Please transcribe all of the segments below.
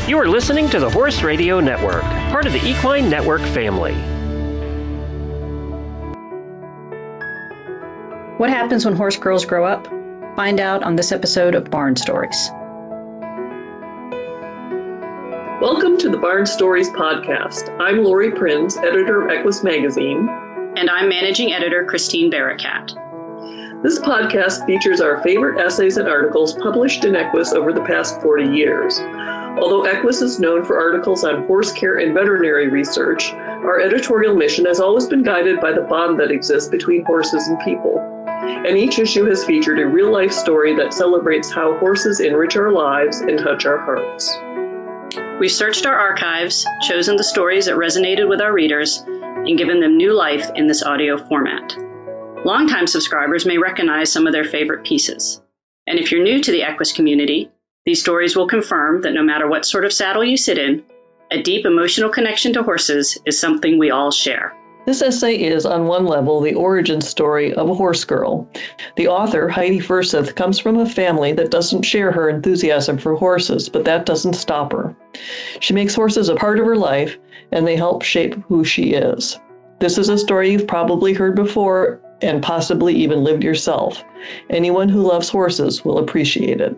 You are listening to the Horse Radio Network, part of the Equine Network family. What happens when horse girls grow up? Find out on this episode of Barn Stories. Welcome to the Barn Stories podcast. I'm Lori Prinz, editor of Equus Magazine. And I'm managing editor Christine Barakat. This podcast features our favorite essays and articles published in Equus over the past 40 years. Although Equus is known for articles on horse care and veterinary research, our editorial mission has always been guided by the bond that exists between horses and people. And each issue has featured a real-life story that celebrates how horses enrich our lives and touch our hearts. We've searched our archives, chosen the stories that resonated with our readers, and given them new life in this audio format. Longtime subscribers may recognize some of their favorite pieces. And if you're new to the Equus community, these stories will confirm that no matter what sort of saddle you sit in, a deep emotional connection to horses is something we all share. This essay is, on one level, the origin story of a horse girl. The author, Heidi Furseth, comes from a family that doesn't share her enthusiasm for horses, but that doesn't stop her. She makes horses a part of her life, and they help shape who she is. This is a story you've probably heard before and possibly even lived yourself. Anyone who loves horses will appreciate it.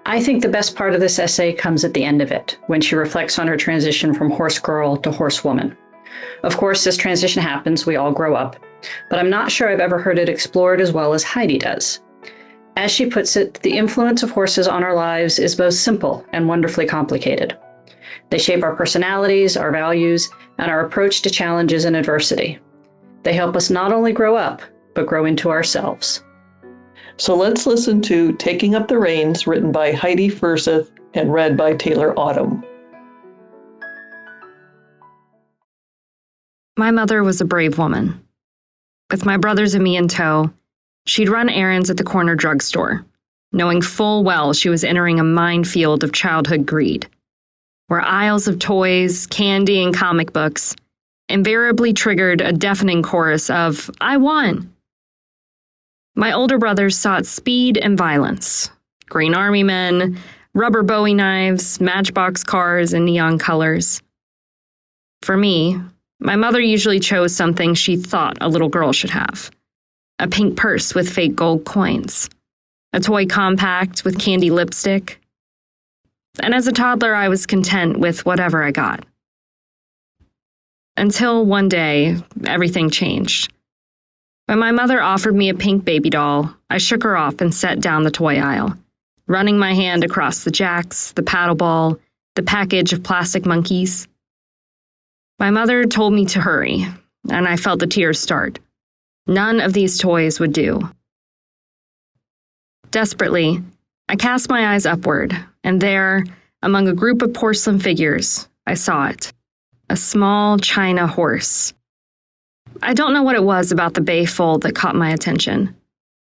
I think the best part of this essay comes at the end of it, when she reflects on her transition from horse girl to horsewoman. Of course, this transition happens, we all grow up, but I'm not sure I've ever heard it explored as well as Heidi does. As she puts it, the influence of horses on our lives is both simple and wonderfully complicated. They shape our personalities, our values, and our approach to challenges and adversity. They help us not only grow up, but grow into ourselves. So let's listen to Taking Up the Reins, written by Heidi Furseth and read by Taylor Autumn. My mother was a brave woman. With my brothers and me in tow, she'd run errands at the corner drugstore, knowing full well she was entering a minefield of childhood greed, where aisles of toys, candy, and comic books invariably triggered a deafening chorus of, "I won!" My older brothers sought speed and violence, green army men, rubber Bowie knives, matchbox cars, and neon colors. For me, my mother usually chose something she thought a little girl should have. A pink purse with fake gold coins, a toy compact with candy lipstick. And as a toddler, I was content with whatever I got. Until one day, everything changed. When my mother offered me a pink baby doll, I shook her off and set down the toy aisle, running my hand across the jacks, the paddle ball, the package of plastic monkeys. My mother told me to hurry, and I felt the tears start. None of these toys would do. Desperately, I cast my eyes upward, and there, among a group of porcelain figures, I saw it. A small china horse. I don't know what it was about the bay foal that caught my attention.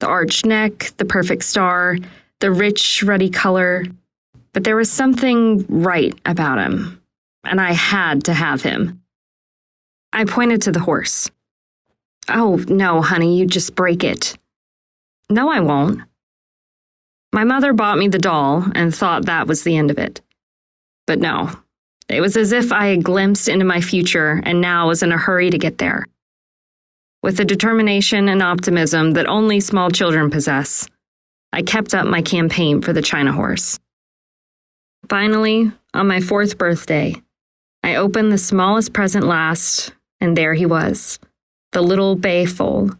The arched neck, the perfect star, the rich, ruddy color. But there was something right about him, and I had to have him. I pointed to the horse. "Oh, no, honey, you just break it." "No, I won't." My mother bought me the doll and thought that was the end of it. But no, it was as if I had glimpsed into my future and now was in a hurry to get there. With the determination and optimism that only small children possess, I kept up my campaign for the China horse. Finally, on my 4th birthday, I opened the smallest present last, and there he was, the little bay foal.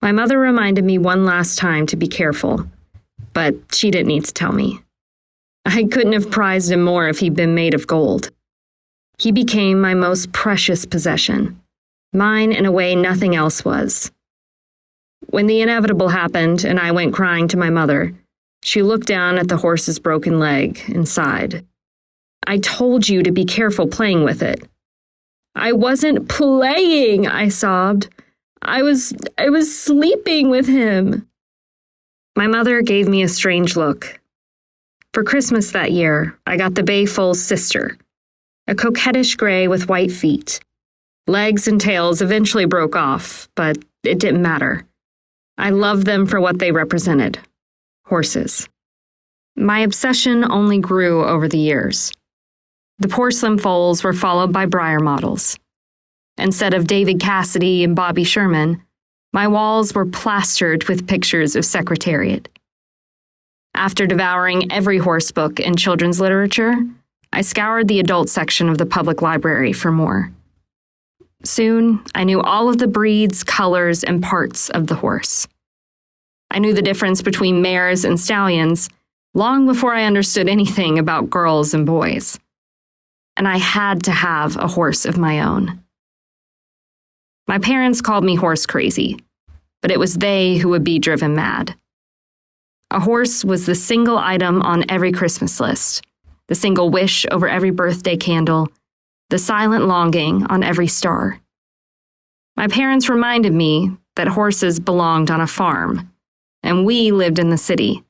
My mother reminded me one last time to be careful, but she didn't need to tell me. I couldn't have prized him more if he'd been made of gold. He became my most precious possession. Mine in a way nothing else was. When the inevitable happened and I went crying to my mother, she looked down at the horse's broken leg and sighed. "I told you to be careful playing with it." "I wasn't playing," I sobbed. I was sleeping with him." My mother gave me a strange look. For Christmas that year, I got the bay foal's sister, a coquettish gray with white feet. Legs and tails eventually broke off, but it didn't matter. I loved them for what they represented. Horses. My obsession only grew over the years. The porcelain foals were followed by Breyer models. Instead of David Cassidy and Bobby Sherman, my walls were plastered with pictures of Secretariat. After devouring every horse book in children's literature, I scoured the adult section of the public library for more. Soon, I knew all of the breeds, colors, and parts of the horse. I knew the difference between mares and stallions long before I understood anything about girls and boys. And I had to have a horse of my own. My parents called me horse crazy, but it was they who would be driven mad. A horse was the single item on every Christmas list, the single wish over every birthday candle, the silent longing on every star. My parents reminded me that horses belonged on a farm, and we lived in the city.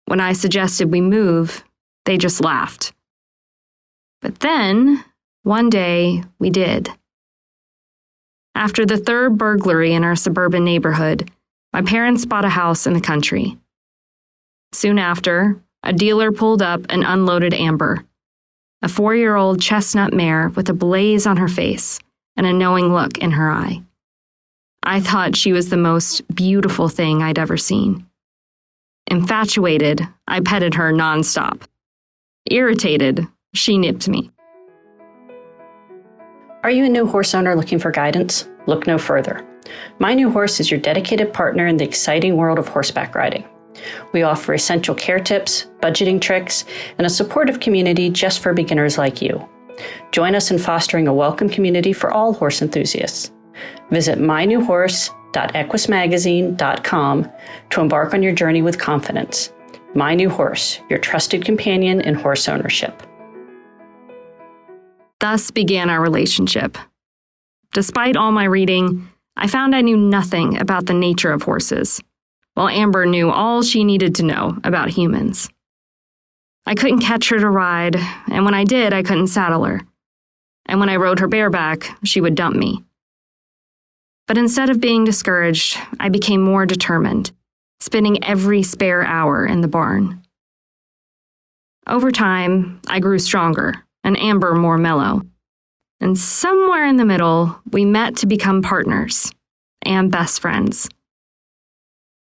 When I suggested we move, they just laughed. But then, one day, we did. After the third burglary in our suburban neighborhood, my parents bought a house in the country. Soon after, a dealer pulled up and unloaded Amber, a 4-year-old chestnut mare with a blaze on her face and a knowing look in her eye. I thought she was the most beautiful thing I'd ever seen. Infatuated, I petted her nonstop. Irritated, she nipped me. Are you a new horse owner looking for guidance? Look no further. My New Horse is your dedicated partner in the exciting world of horseback riding. We offer essential care tips, budgeting tricks, and a supportive community just for beginners like you. Join us in fostering a welcome community for all horse enthusiasts. Visit mynewhorse.equusmagazine.com to embark on your journey with confidence. My New Horse, your trusted companion in horse ownership. Thus began our relationship. Despite all my reading, I found I knew nothing about the nature of horses, while Amber knew all she needed to know about humans. I couldn't catch her to ride, and when I did, I couldn't saddle her. And when I rode her bareback, she would dump me. But instead of being discouraged, I became more determined, spending every spare hour in the barn. Over time, I grew stronger, and Amber more mellow. And somewhere in the middle, we met to become partners and best friends.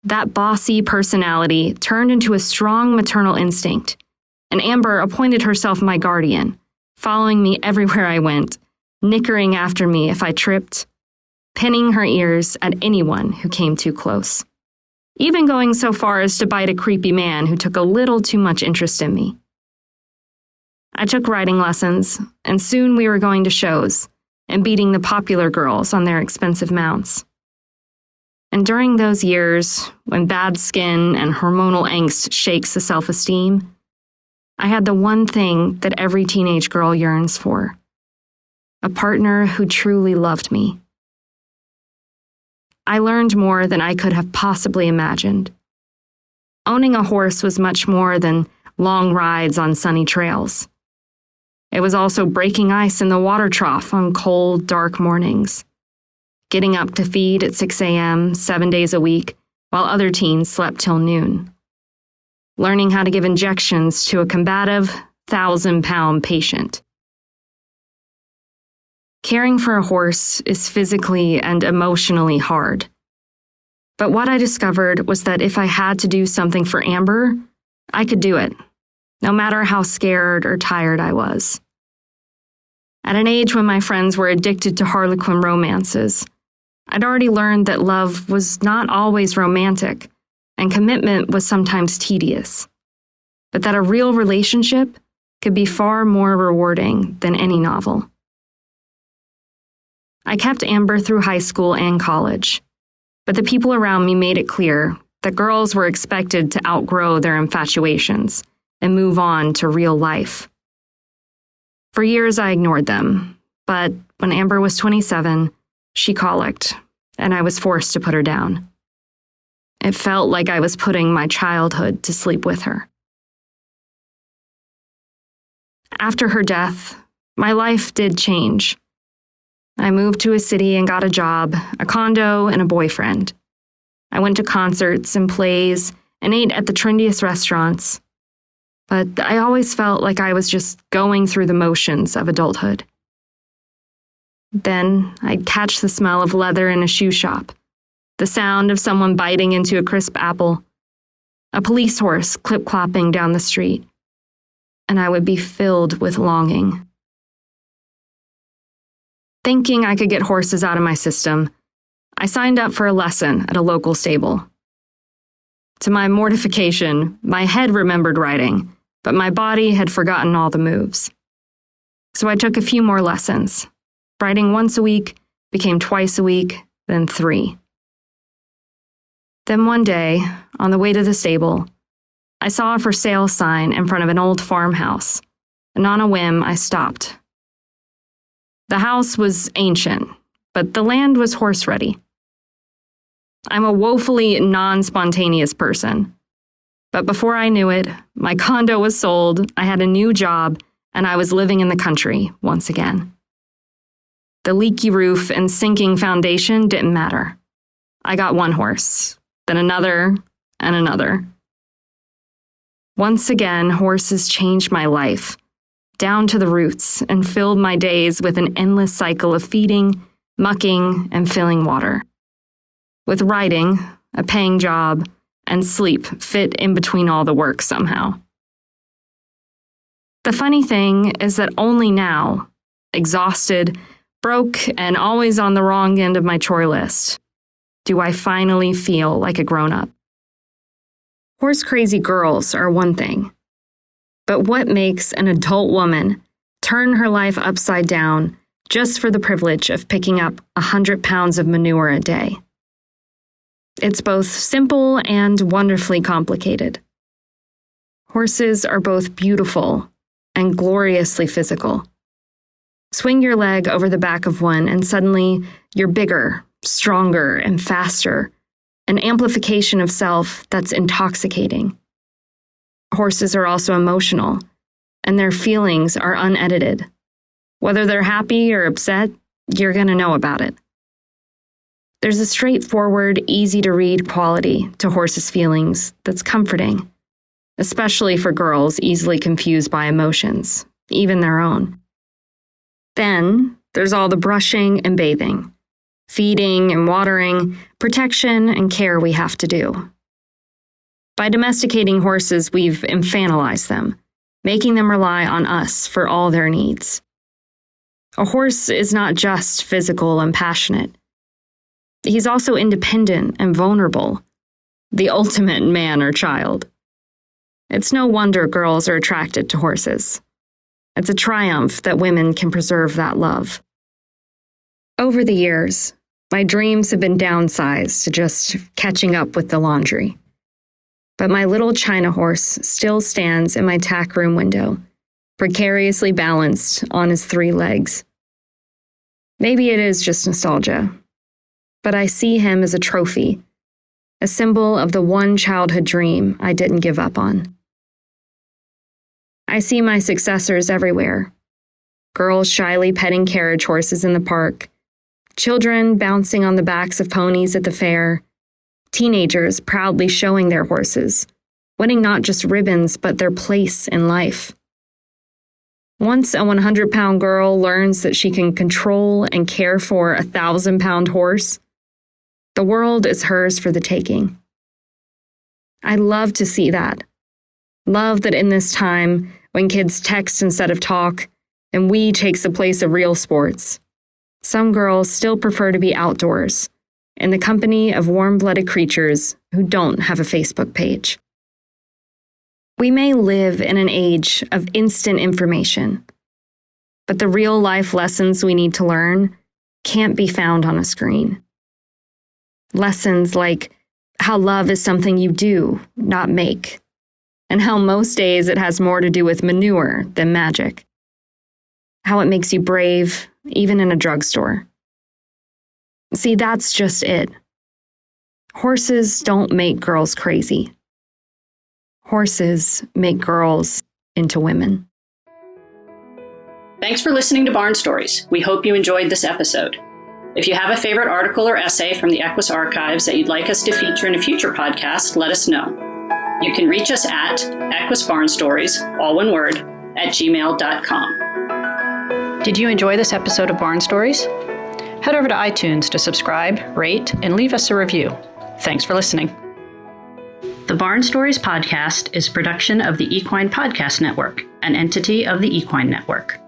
That bossy personality turned into a strong maternal instinct, and Amber appointed herself my guardian, following me everywhere I went, nickering after me if I tripped, pinning her ears at anyone who came too close, even going so far as to bite a creepy man who took a little too much interest in me. I took riding lessons, and soon we were going to shows and beating the popular girls on their expensive mounts. And during those years, when bad skin and hormonal angst shakes the self-esteem, I had the one thing that every teenage girl yearns for: a partner who truly loved me. I learned more than I could have possibly imagined. Owning a horse was much more than long rides on sunny trails. It was also breaking ice in the water trough on cold, dark mornings, getting up to feed at 6 a.m. 7 days a week while other teens slept till noon, learning how to give injections to a combative, 1,000-pound patient. Caring for a horse is physically and emotionally hard. But what I discovered was that if I had to do something for Amber, I could do it, no matter how scared or tired I was. At an age when my friends were addicted to Harlequin romances, I'd already learned that love was not always romantic, and commitment was sometimes tedious, but that a real relationship could be far more rewarding than any novel. I kept Amber through high school and college, but the people around me made it clear that girls were expected to outgrow their infatuations and move on to real life. For years, I ignored them, but when Amber was 27, she colicked, and I was forced to put her down. It felt like I was putting my childhood to sleep with her. After her death, my life did change. I moved to a city and got a job, a condo, and a boyfriend. I went to concerts and plays and ate at the trendiest restaurants, but I always felt like I was just going through the motions of adulthood. Then I'd catch the smell of leather in a shoe shop, the sound of someone biting into a crisp apple, a police horse clip-clopping down the street, and I would be filled with longing. Thinking I could get horses out of my system, I signed up for a lesson at a local stable. To my mortification, my head remembered riding, but my body had forgotten all the moves. So I took a few more lessons. Riding once a week became twice a week, then 3. Then one day, on the way to the stable, I saw a for sale sign in front of an old farmhouse, and on a whim, I stopped. The house was ancient, but the land was horse-ready. I'm a woefully non-spontaneous person. But before I knew it, my condo was sold, I had a new job, and I was living in the country once again. The leaky roof and sinking foundation didn't matter. I got one horse, then another, and another. Once again, horses changed my life, down to the roots, and filled my days with an endless cycle of feeding, mucking, and filling water. With riding, a paying job, and sleep fit in between all the work somehow. The funny thing is that only now, exhausted, broke, and always on the wrong end of my chore list, do I finally feel like a grown-up. Horse-crazy girls are one thing, but what makes an adult woman turn her life upside down just for the privilege of picking up 100 pounds of manure a day? It's both simple and wonderfully complicated. Horses are both beautiful and gloriously physical. Swing your leg over the back of one and suddenly you're bigger, stronger, and faster, an amplification of self that's intoxicating. Horses are also emotional, and their feelings are unedited. Whether they're happy or upset, you're going to know about it. There's a straightforward, easy-to-read quality to horses' feelings that's comforting, especially for girls easily confused by emotions, even their own. Then, there's all the brushing and bathing, feeding and watering, protection and care we have to do. By domesticating horses, we've infantilized them, making them rely on us for all their needs. A horse is not just physical and passionate. He's also independent and vulnerable, the ultimate man or child. It's no wonder girls are attracted to horses. It's a triumph that women can preserve that love. Over the years, my dreams have been downsized to just catching up with the laundry. But my little China horse still stands in my tack room window, precariously balanced on his 3 legs. Maybe it is just nostalgia, but I see him as a trophy, a symbol of the one childhood dream I didn't give up on. I see my successors everywhere. Girls shyly petting carriage horses in the park, children bouncing on the backs of ponies at the fair, teenagers proudly showing their horses, winning not just ribbons but their place in life. Once a 100-pound girl learns that she can control and care for a 1,000-pound horse, the world is hers for the taking. I love to see that. Love that in this time, when kids text instead of talk, and we takes the place of real sports, some girls still prefer to be outdoors, in the company of warm-blooded creatures who don't have a Facebook page. We may live in an age of instant information, but the real-life lessons we need to learn can't be found on a screen. Lessons like how love is something you do, not make, and how most days it has more to do with manure than magic. How it makes you brave, even in a drugstore. See, that's just it. Horses don't make girls crazy. Horses make girls into women. Thanks for listening to Barn Stories. We hope you enjoyed this episode. If you have a favorite article or essay from the Equus archives that you'd like us to feature in a future podcast, let us know. You can reach us at equusbarnstories, all one word, at gmail.com. Did you enjoy this episode of Barn Stories? Head over to iTunes to subscribe, rate, and leave us a review. Thanks for listening. The Barn Stories podcast is a production of the Equine Podcast Network, an entity of the Equine Network.